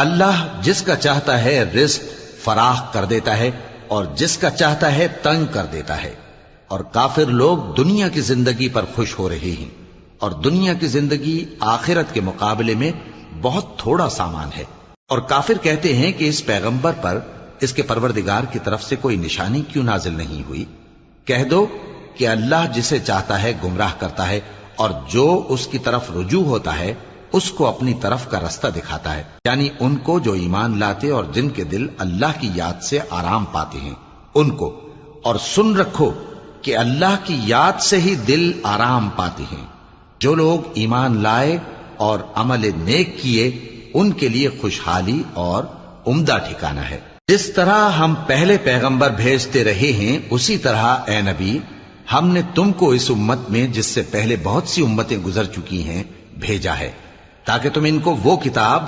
अल्लाह जिसका चाहता है रिस्क फराख कर देता है और जिसका चाहता है तंग कर देता है। और काफिर लोग दुनिया की जिंदगी पर खुश हो रहे हैं और दुनिया की जिंदगी आखिरत के मुकाबले में बहुत थोड़ा सामान है। और काफिर कहते हैं कि इस पैगंबर पर इसके परवरदिगार की तरफ से कोई निशानी क्यों नाजिल नहीं हुई। कह दो कि अल्लाह जिसे चाहता है गुमराह करता है और जो उसकी तरफ रुजू होता है उसको अपनी तरफ का रास्ता दिखाता है, यानी उनको जो ईमान लाते और जिनके दिल अल्लाह की याद से आराम पाते हैं उनको। और सुन रखो कि अल्लाह की याद से ही दिल आराम पाते हैं। जो लोग ईमान लाए और अमल नेक किए उनके लिए खुशहाली और उम्दा ठिकाना है। जिस तरह हम पहले पैगंबर भेजते रहे हैं उसी तरह ए नबी हमने तुमको इस उम्मत में जिससे पहले बहुत सी उम्मतें गुजर चुकी हैं भेजा है, ताकि तुम इनको वो किताब